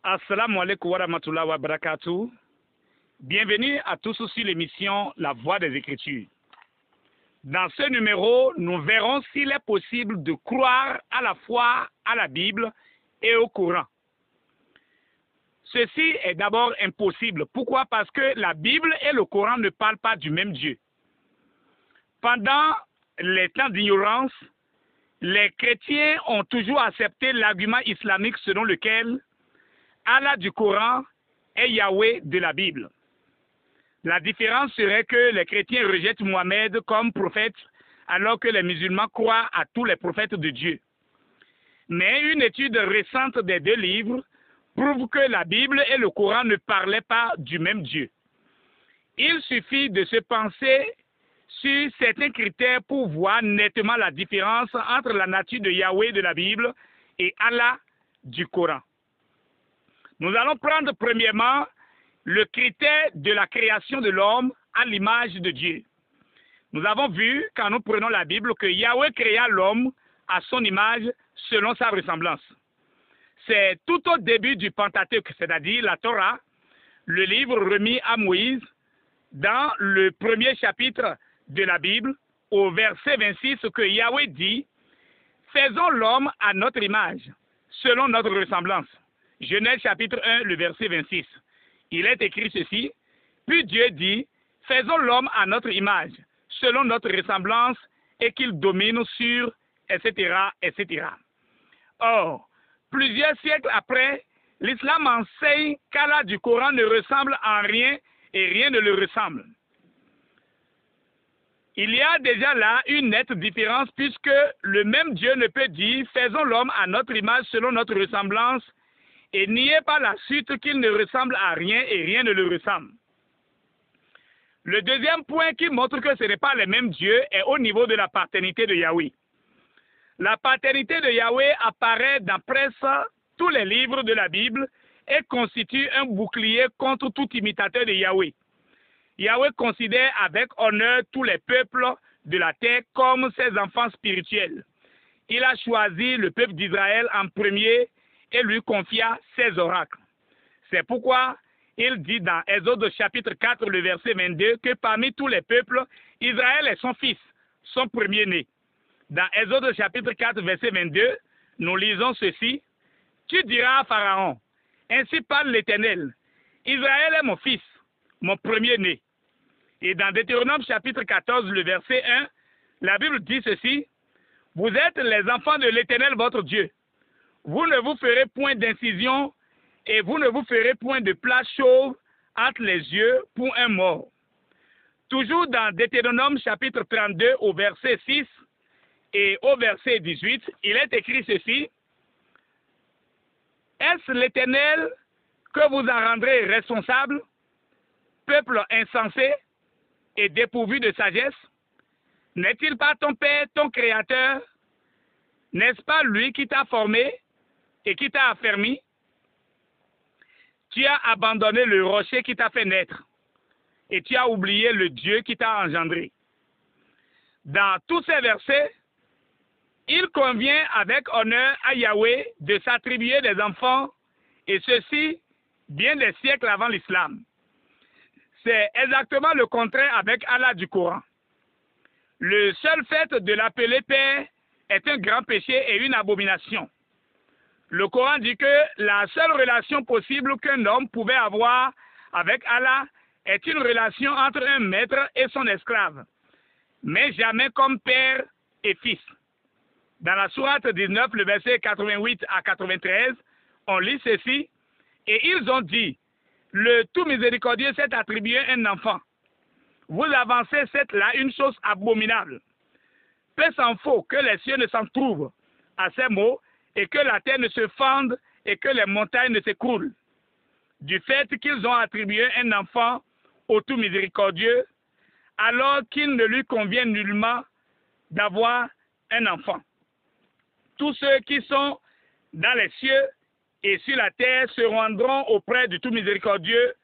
Assalamu alaikum wa rahmatullahi wa barakatuh. Bienvenue à tous sur l'émission La Voix des Écritures. Dans ce numéro, nous verrons s'il est possible de croire à la fois à la Bible et au Coran. Ceci est d'abord impossible. Pourquoi? Parce que la Bible et le Coran ne parlent pas du même Dieu. Pendant les temps d'ignorance, les chrétiens ont toujours accepté l'argument islamique selon lequel Allah du Coran est Yahweh de la Bible. La différence serait que les chrétiens rejettent Mohamed comme prophète, alors que les musulmans croient à tous les prophètes de Dieu. Mais une étude récente des deux livres prouve que la Bible et le Coran ne parlaient pas du même Dieu. Il suffit de se penser sur certains critères pour voir nettement la différence entre la nature de Yahweh de la Bible et Allah du Coran. Nous allons prendre premièrement le critère de la création de l'homme à l'image de Dieu. Nous avons vu, quand nous prenons la Bible, que Yahweh créa l'homme à son image selon sa ressemblance. C'est tout au début du Pentateuque, c'est-à-dire la Torah, le livre remis à Moïse, dans le premier chapitre de la Bible, au verset 26, que Yahweh dit « Faisons l'homme à notre image, selon notre ressemblance ». Genèse chapitre 1, le verset 26. Il est écrit ceci, puis Dieu dit, faisons l'homme à notre image, selon notre ressemblance, et qu'il domine sur, etc., etc. Or, plusieurs siècles après, l'islam enseigne qu'Allah du Coran ne ressemble en rien et rien ne le ressemble. Il y a déjà là une nette différence puisque le même Dieu ne peut dire, faisons l'homme à notre image, selon notre ressemblance, et niez pas la suite qu'il ne ressemble à rien et rien ne le ressemble. Le deuxième point qui montre que ce n'est pas le même Dieu est au niveau de la paternité de Yahweh. La paternité de Yahweh apparaît dans presque tous les livres de la Bible et constitue un bouclier contre tout imitateur de Yahweh. Yahweh considère avec honneur tous les peuples de la terre comme ses enfants spirituels. Il a choisi le peuple d'Israël en premier et lui confia ses oracles. C'est pourquoi il dit dans Exode chapitre 4, le verset 22, que parmi tous les peuples, Israël est son fils, son premier-né. Dans Exode chapitre 4, verset 22, nous lisons ceci, « Tu diras à Pharaon, ainsi parle l'Éternel, Israël est mon fils, mon premier-né. » Et dans Deutéronome chapitre 14, le verset 1, la Bible dit ceci, « Vous êtes les enfants de l'Éternel votre Dieu. Vous ne vous ferez point d'incision et vous ne vous ferez point de place chauve entre les yeux pour un mort. » Toujours dans Deutéronome chapitre 32 au verset 6 et au verset 18, il est écrit ceci. « Est-ce l'Éternel que vous en rendrez responsable, peuple insensé et dépourvu de sagesse? N'est-il pas ton Père, ton Créateur? N'est-ce pas lui qui t'a formé et qui t'a affermi? Tu as abandonné le rocher qui t'a fait naître et tu as oublié le Dieu qui t'a engendré. » Dans tous ces versets, il convient avec honneur à Yahweh de s'attribuer des enfants, et ceci bien des siècles avant l'islam. C'est exactement le contraire avec Allah du Coran. Le seul fait de l'appeler Père est un grand péché et une abomination. Le Coran dit que la seule relation possible qu'un homme pouvait avoir avec Allah est une relation entre un maître et son esclave, mais jamais comme père et fils. Dans la sourate 19, le verset 88 à 93, on lit ceci, et ils ont dit, le tout miséricordieux s'est attribué un enfant. Vous avancez cette là une chose abominable. Peu s'en faut que les cieux ne s'en trouvent à ces mots, et que la terre ne se fende et que les montagnes ne s'écroulent. Du fait qu'ils ont attribué un enfant au tout miséricordieux, alors qu'il ne lui convient nullement d'avoir un enfant. Tous ceux qui sont dans les cieux et sur la terre se rendront auprès du tout miséricordieux,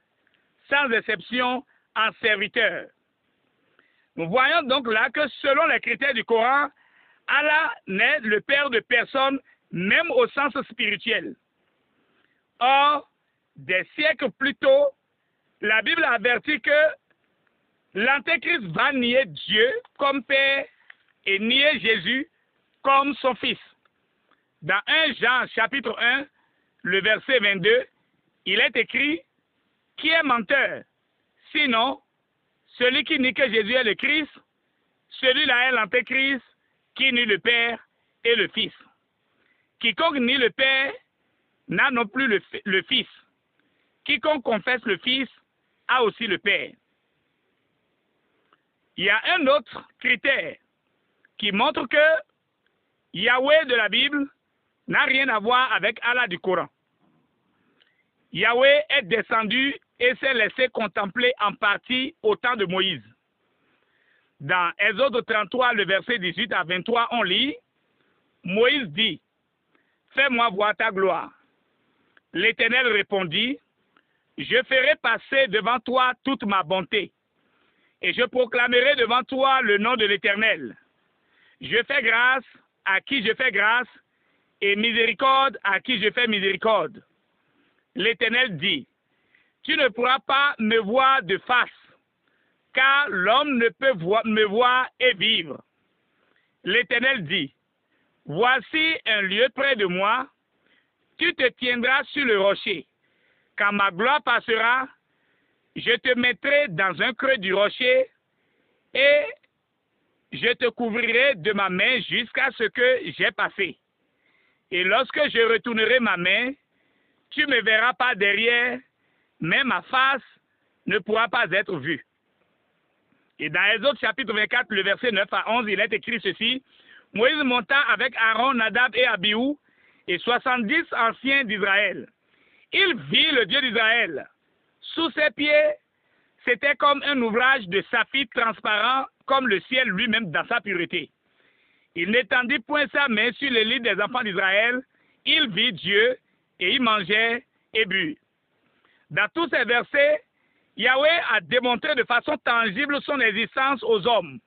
sans exception, en serviteurs. Nous voyons donc là que selon les critères du Coran, Allah n'est le père de personne, même au sens spirituel. Or, des siècles plus tôt, la Bible avertit que l'Antéchrist va nier Dieu comme Père et nier Jésus comme son Fils. Dans 1 Jean chapitre 1, le verset 22, il est écrit « Qui est menteur? Sinon, celui qui nie que Jésus est le Christ, celui-là est l'Antéchrist qui nie le Père et le Fils. Quiconque nie le Père n'a non plus le Fils. Quiconque confesse le Fils a aussi le Père. » Il y a un autre critère qui montre que Yahweh de la Bible n'a rien à voir avec Allah du Coran. Yahweh est descendu et s'est laissé contempler en partie au temps de Moïse. Dans Exode 33, le verset 18 à 23, on lit « Moïse dit, fais-moi voir ta gloire. L'Éternel répondit, je ferai passer devant toi toute ma bonté, et je proclamerai devant toi le nom de l'Éternel. Je fais grâce à qui je fais grâce, et miséricorde à qui je fais miséricorde. L'Éternel dit, tu ne pourras pas me voir de face, car l'homme ne peut me voir et vivre. L'Éternel dit, voici un lieu près de moi, tu te tiendras sur le rocher. Quand ma gloire passera, je te mettrai dans un creux du rocher et je te couvrirai de ma main jusqu'à ce que j'ai passé. Et lorsque je retournerai ma main, tu ne me verras pas derrière, mais ma face ne pourra pas être vue. Et dans Exode chapitre 24, le verset 9 à 11, il est écrit ceci. Moïse monta avec Aaron, Nadab et Abihu et 70 anciens d'Israël. Il vit le Dieu d'Israël. Sous ses pieds, c'était comme un ouvrage de saphir transparent, comme le ciel lui-même dans sa pureté. Il n'étendit point sa main sur les lits des enfants d'Israël. Il vit Dieu et il mangeait et but. Dans tous ces versets, Yahweh a démontré de façon tangible son existence aux hommes.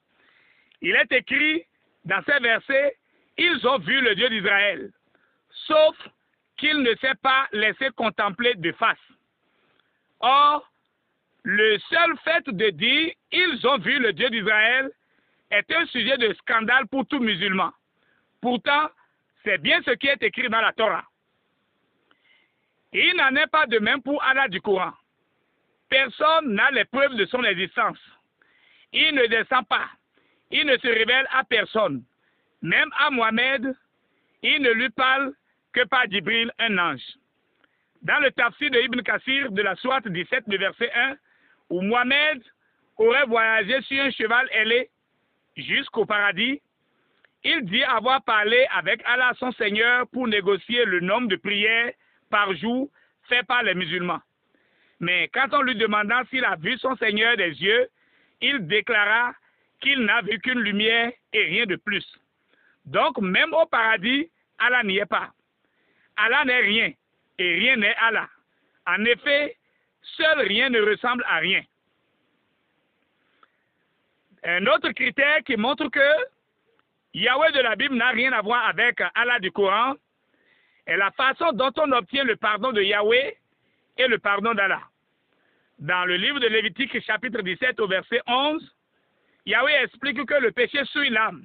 Il est écrit dans ces versets, ils ont vu le Dieu d'Israël, sauf qu'il ne s'est pas laissé contempler de face. Or, le seul fait de dire « ils ont vu le Dieu d'Israël » est un sujet de scandale pour tout musulman. Pourtant, c'est bien ce qui est écrit dans la Torah. Et il n'en est pas de même pour Allah du Coran. Personne n'a les preuves de son existence. Il ne descend pas. Il ne se révèle à personne. Même à Mohamed, il ne lui parle que par Djibril, un ange. Dans le tafsir de Ibn Kassir de la sourate 17, le verset 1, où Mohamed aurait voyagé sur un cheval ailé jusqu'au paradis, il dit avoir parlé avec Allah son Seigneur pour négocier le nombre de prières par jour fait par les musulmans. Mais quand on lui demanda s'il a vu son Seigneur des yeux, il déclara qu'il n'a vu qu'une lumière et rien de plus. Donc, même au paradis, Allah n'y est pas. Allah n'est rien et rien n'est Allah. En effet, seul rien ne ressemble à rien. Un autre critère qui montre que Yahweh de la Bible n'a rien à voir avec Allah du Coran est la façon dont on obtient le pardon de Yahweh et le pardon d'Allah. Dans le livre de Lévitique, chapitre 17, au verset 11, Yahweh explique que le péché souille l'âme.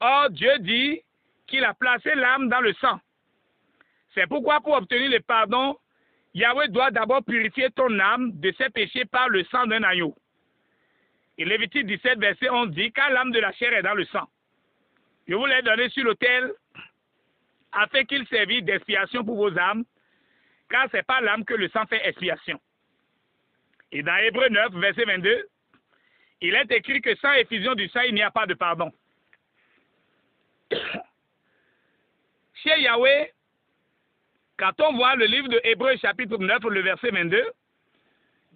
Or, Dieu dit qu'il a placé l'âme dans le sang. C'est pourquoi, pour obtenir le pardon, Yahweh doit d'abord purifier ton âme de ses péchés par le sang d'un agneau. Et Lévitique 17, verset 11 dit, car l'âme de la chair est dans le sang. Je vous l'ai donné sur l'autel afin qu'il servisse d'expiation pour vos âmes, car ce n'est pas l'âme que le sang fait expiation. Et dans Hébreux 9, verset 22, il est écrit que sans effusion du sang, il n'y a pas de pardon. Chez Yahweh, quand on voit le livre de Hébreux chapitre 9, le verset 22,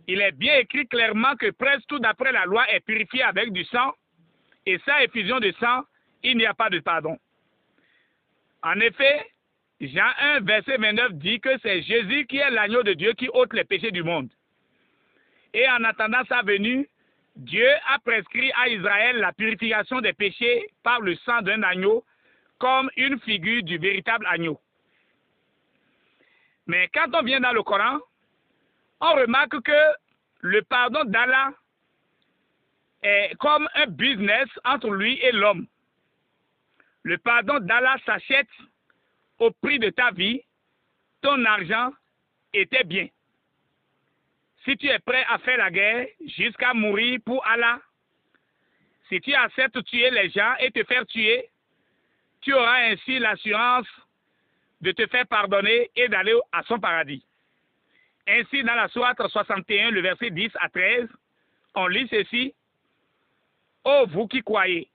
il est bien écrit clairement que presque tout d'après la loi est purifié avec du sang, et sans effusion de sang, il n'y a pas de pardon. En effet, Jean 1, verset 29 dit que c'est Jésus qui est l'agneau de Dieu qui ôte les péchés du monde. Et en attendant sa venue, Dieu a prescrit à Israël la purification des péchés par le sang d'un agneau comme une figure du véritable agneau. Mais quand on vient dans le Coran, on remarque que le pardon d'Allah est comme un business entre lui et l'homme. Le pardon d'Allah s'achète au prix de ta vie, ton argent et tes biens. Si tu es prêt à faire la guerre jusqu'à mourir pour Allah, si tu acceptes tuer les gens et te faire tuer, tu auras ainsi l'assurance de te faire pardonner et d'aller à son paradis. Ainsi, dans la sourate 61, le verset 10 à 13, on lit ceci. Ô vous qui croyez,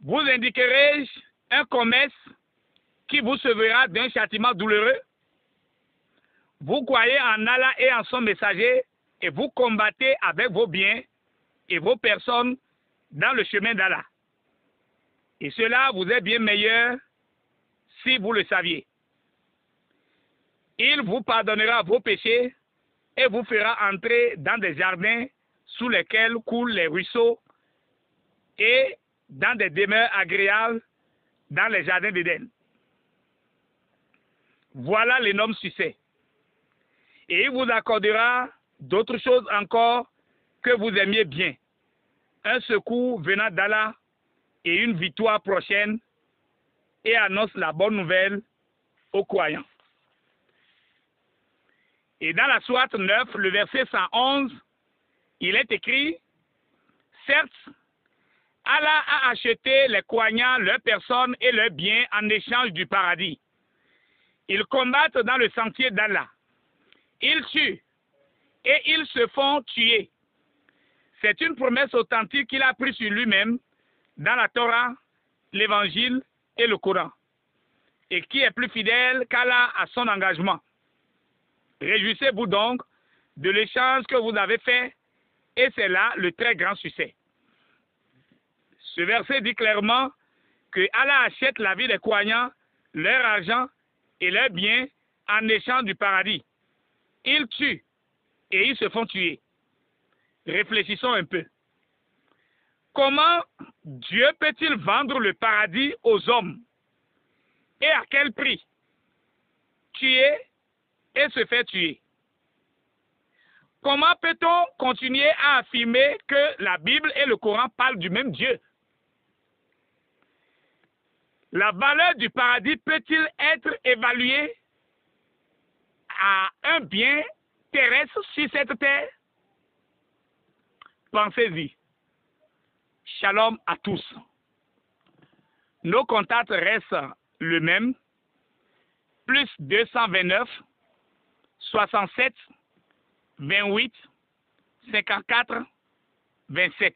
vous indiquerai-je un commerce qui vous sauvera d'un châtiment douloureux? Vous croyez en Allah et en son messager et vous combattez avec vos biens et vos personnes dans le chemin d'Allah. Et cela vous est bien meilleur si vous le saviez. Il vous pardonnera vos péchés et vous fera entrer dans des jardins sous lesquels coulent les ruisseaux et dans des demeures agréables dans les jardins d'Éden. Voilà l'énorme succès. Et il vous accordera d'autres choses encore que vous aimiez bien. Un secours venant d'Allah et une victoire prochaine, et annonce la bonne nouvelle aux croyants. Et dans la sourate 9, le verset 111, il est écrit, certes, Allah a acheté les croyants, leurs personnes et leurs biens en échange du paradis. Ils combattent dans le sentier d'Allah. Ils tuent et ils se font tuer. C'est une promesse authentique qu'il a prise sur lui-même dans la Torah, l'Évangile et le Coran, et qui est plus fidèle qu'Allah à son engagement. Réjouissez-vous donc de l'échange que vous avez fait, et c'est là le très grand succès. Ce verset dit clairement que Allah achète la vie des croyants, leur argent et leurs biens en échange du paradis. Ils tuent et ils se font tuer. Réfléchissons un peu. Comment Dieu peut-il vendre le paradis aux hommes? Et à quel prix? Tuer et se faire tuer. Comment peut-on continuer à affirmer que la Bible et le Coran parlent du même Dieu? La valeur du paradis peut-il être évaluée à un bien terrestre sur cette terre? Pensez-y. Shalom à tous. Nos contacts restent le même. Plus 229 67 28 54 27.